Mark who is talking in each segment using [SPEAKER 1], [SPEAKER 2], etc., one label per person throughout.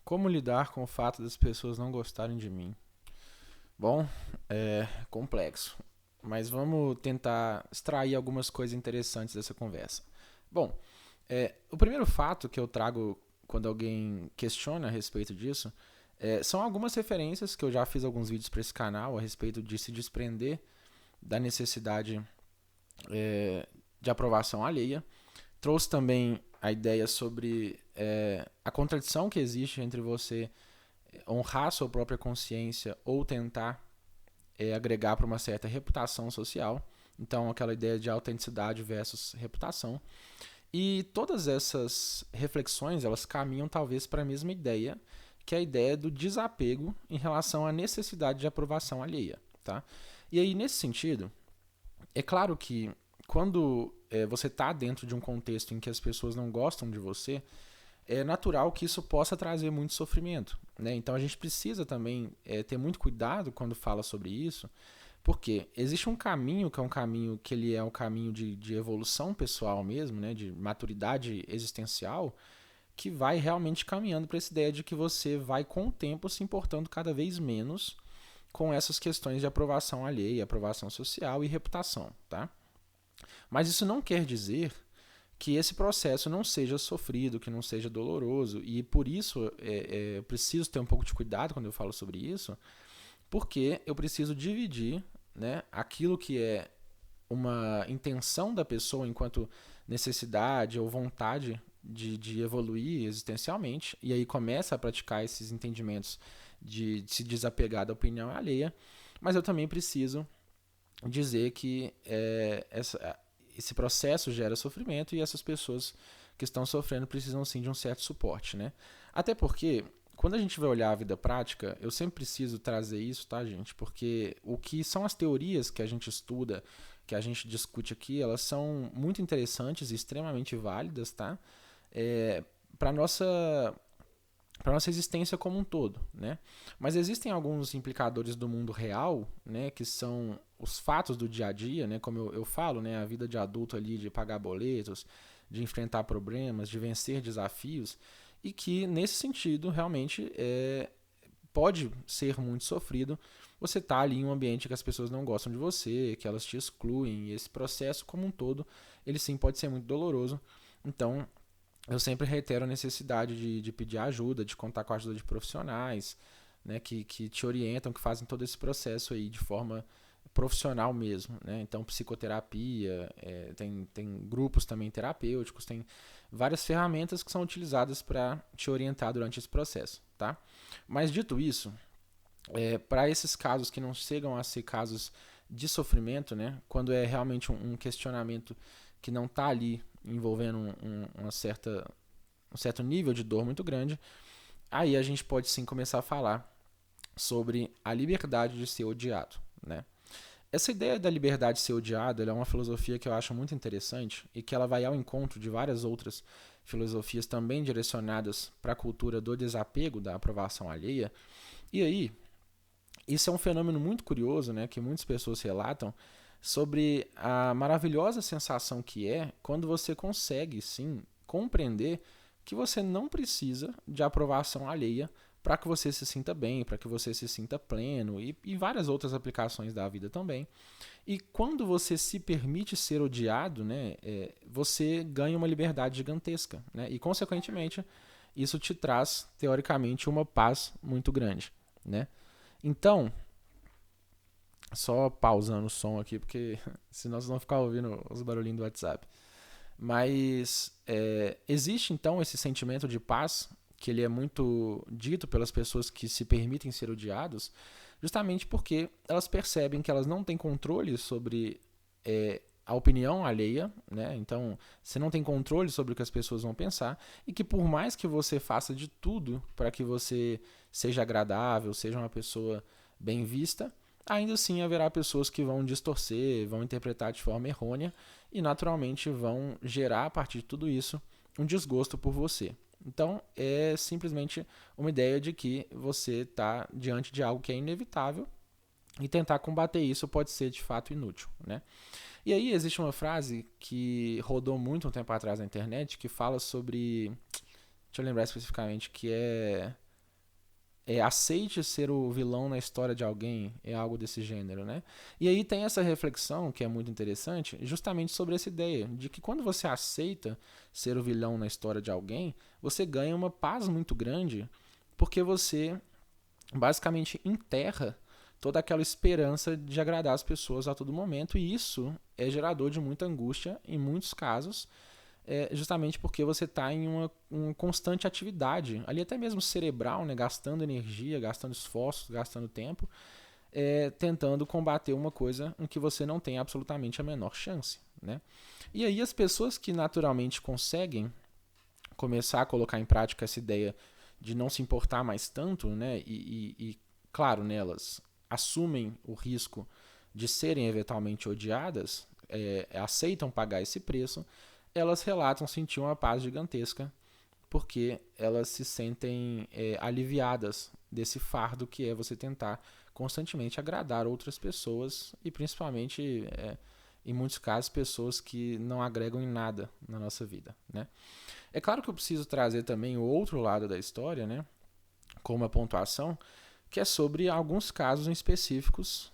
[SPEAKER 1] Como lidar com o fato das pessoas não gostarem de mim? Bom, é complexo, mas vamos tentar extrair algumas coisas interessantes dessa conversa. Bom, o primeiro fato que eu trago quando alguém questiona a respeito disso são algumas referências que eu já fiz alguns vídeos para esse canal a respeito de se desprender da necessidade de aprovação alheia. Trouxe também a ideia sobre a contradição que existe entre você honrar sua própria consciência ou tentar agregar para uma certa reputação social. Então, aquela ideia de autenticidade versus reputação. E todas essas reflexões, elas caminham talvez para a mesma ideia, que é a ideia do desapego em relação à necessidade de aprovação alheia. Tá? E aí, nesse sentido, é claro que quando você está dentro de um contexto em que as pessoas não gostam de você, é natural que isso possa trazer muito sofrimento. Né? Então a gente precisa também ter muito cuidado quando fala sobre isso, porque existe um caminho que é um caminho que ele é um caminho de evolução pessoal mesmo, né? De maturidade existencial, que vai realmente caminhando para essa ideia de que você vai com o tempo se importando cada vez menos com essas questões de aprovação alheia, aprovação social e reputação. Tá? Mas isso não quer dizer que esse processo não seja sofrido, que não seja doloroso, e por isso eu preciso ter um pouco de cuidado quando eu falo sobre isso, porque eu preciso dividir, né, aquilo que é uma intenção da pessoa enquanto necessidade ou vontade de evoluir existencialmente, e aí começa a praticar esses entendimentos de se desapegar da opinião alheia, mas eu também preciso dizer que esse processo gera sofrimento e essas pessoas que estão sofrendo precisam sim de um certo suporte, né? Até porque quando a gente vai olhar a vida prática, eu sempre preciso trazer isso, tá, gente? Porque o que são as teorias que a gente estuda, que a gente discute aqui, elas são muito interessantes e extremamente válidas, tá? Para nossa para nossa existência como um todo, né? Mas existem alguns implicadores do mundo real, né, que são os fatos do dia a dia, né, como eu falo, né, a vida de adulto ali, de pagar boletos, de enfrentar problemas, de vencer desafios, e que nesse sentido realmente pode ser muito sofrido. Você tá ali em um ambiente que as pessoas não gostam de você, que elas te excluem, e esse processo como um todo, ele sim pode ser muito doloroso. Então, eu sempre reitero a necessidade de pedir ajuda, de contar com a ajuda de profissionais, né, que te orientam, que fazem todo esse processo aí de forma profissional mesmo. Né? Então, psicoterapia, tem grupos também terapêuticos, tem várias ferramentas que são utilizadas para te orientar durante esse processo. Tá? Mas, dito isso, para esses casos que não chegam a ser casos de sofrimento, né, quando é realmente um questionamento que não está ali envolvendo uma um certo nível de dor muito grande, aí a gente pode sim começar a falar sobre a liberdade de ser odiado. Né? Essa ideia da liberdade de ser odiado é uma filosofia que eu acho muito interessante e que ela vai ao encontro de várias outras filosofias também direcionadas para a cultura do desapego, da aprovação alheia. E aí, isso é um fenômeno muito curioso, né, que muitas pessoas relatam, sobre a maravilhosa sensação que é quando você consegue, sim, compreender que você não precisa de aprovação alheia para que você se sinta bem, para que você se sinta pleno e várias outras aplicações da vida também. E quando você se permite ser odiado, né, você ganha uma liberdade gigantesca. Né, e, consequentemente, isso te traz, teoricamente, uma paz muito grande. Né? Então, só pausando o som aqui, porque senão vocês vão ficar ouvindo os barulhinhos do WhatsApp. Mas existe então esse sentimento de paz, que ele é muito dito pelas pessoas que se permitem ser odiados, justamente porque elas percebem que elas não têm controle sobre a opinião alheia, né? Então você não tem controle sobre o que as pessoas vão pensar, e que por mais que você faça de tudo para que você seja agradável, seja uma pessoa bem vista, ainda assim haverá pessoas que vão distorcer, vão interpretar de forma errônea e naturalmente vão gerar a partir de tudo isso um desgosto por você. Então é simplesmente uma ideia de que você está diante de algo que é inevitável e tentar combater isso pode ser de fato inútil. Né? E aí existe uma frase que rodou muito um tempo atrás na internet que fala sobre, deixa eu lembrar especificamente, que é aceite ser o vilão na história de alguém, é algo desse gênero, né? E aí tem essa reflexão que é muito interessante, justamente sobre essa ideia de que quando você aceita ser o vilão na história de alguém, você ganha uma paz muito grande, porque você basicamente enterra toda aquela esperança de agradar as pessoas a todo momento, e isso é gerador de muita angústia em muitos casos, justamente porque você está em uma constante atividade, ali até mesmo cerebral, né, gastando energia, gastando esforços, gastando tempo, tentando combater uma coisa em que você não tem absolutamente a menor chance. Né? E aí as pessoas que naturalmente conseguem começar a colocar em prática essa ideia de não se importar mais tanto, né, claro, nelas assumem o risco de serem eventualmente odiadas, aceitam pagar esse preço, elas relatam sentir uma paz gigantesca, porque elas se sentem aliviadas desse fardo que é você tentar constantemente agradar outras pessoas e principalmente, em muitos casos, pessoas que não agregam em nada na nossa vida. Né? É claro que eu preciso trazer também o outro lado da história, né, com uma pontuação, que é sobre alguns casos em específicos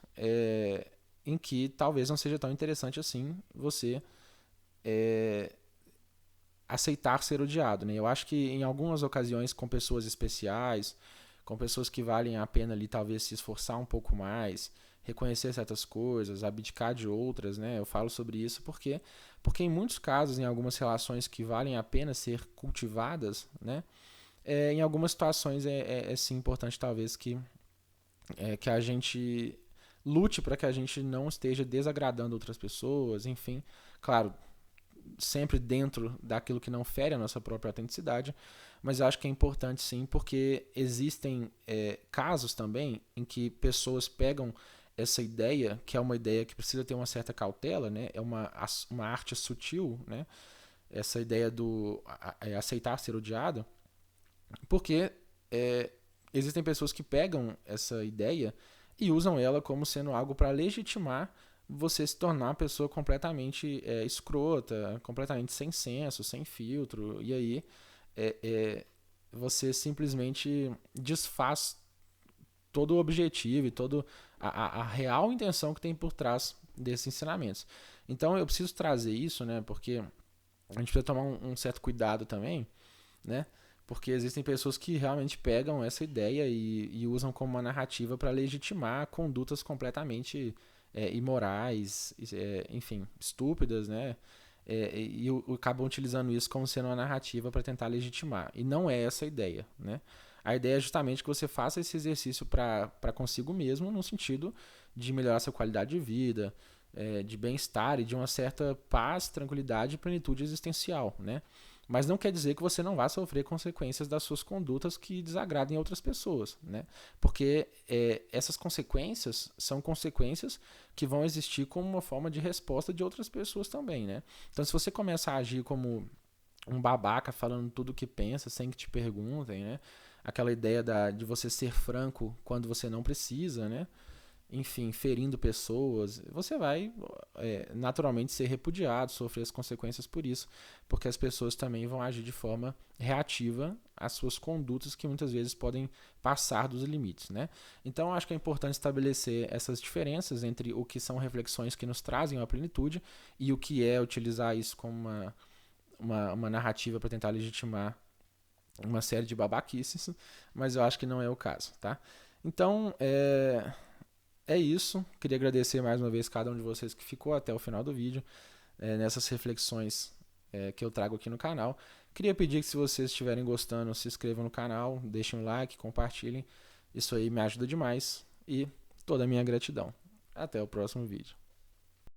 [SPEAKER 1] em que talvez não seja tão interessante assim você aceitar ser odiado. Né? Eu acho que em algumas ocasiões com pessoas especiais, com pessoas que valem a pena ali talvez se esforçar um pouco mais, reconhecer certas coisas, abdicar de outras, né? Eu falo sobre isso porque em muitos casos, em algumas relações que valem a pena ser cultivadas, né? Em algumas situações é sim importante talvez que a gente lute para que a gente não esteja desagradando outras pessoas, enfim, claro, sempre dentro daquilo que não fere a nossa própria autenticidade, mas acho que é importante sim, porque existem casos também em que pessoas pegam essa ideia, que é uma ideia que precisa ter uma certa cautela, né? É uma arte sutil, né? Essa ideia do aceitar ser odiado, porque existem pessoas que pegam essa ideia e usam ela como sendo algo para legitimar você se tornar uma pessoa completamente escrota, completamente sem senso, sem filtro, e aí você simplesmente desfaz todo o objetivo e toda a real intenção que tem por trás desses ensinamentos. Então eu preciso trazer isso, né, porque a gente precisa tomar um certo cuidado também, né, porque existem pessoas que realmente pegam essa ideia e usam como uma narrativa para legitimar condutas completamente imorais, enfim, estúpidas, né? E acabam utilizando isso como sendo uma narrativa para tentar legitimar. E não é essa a ideia, né? A ideia é justamente que você faça esse exercício para consigo mesmo, no sentido de melhorar sua qualidade de vida, de bem-estar e de uma certa paz, tranquilidade e plenitude existencial, né? Mas não quer dizer que você não vá sofrer consequências das suas condutas que desagradem outras pessoas, né? Porque essas consequências são consequências que vão existir como uma forma de resposta de outras pessoas também, né? Então, se você começa a agir como um babaca falando tudo o que pensa sem que te perguntem, né? Aquela ideia de você ser franco quando você não precisa, né? Enfim, ferindo pessoas, você vai naturalmente ser repudiado, sofrer as consequências por isso, porque as pessoas também vão agir de forma reativa às suas condutas que muitas vezes podem passar dos limites, né? Então, acho que é importante estabelecer essas diferenças entre o que são reflexões que nos trazem a plenitude e o que é utilizar isso como uma narrativa para tentar legitimar uma série de babaquices, mas eu acho que não é o caso, tá? Então, é isso. Queria agradecer mais uma vez cada um de vocês que ficou até o final do vídeo, nessas reflexões que eu trago aqui no canal. Queria pedir que, se vocês estiverem gostando, se inscrevam no canal, deixem um like, compartilhem. Isso aí me ajuda demais e toda a minha gratidão. Até o próximo vídeo.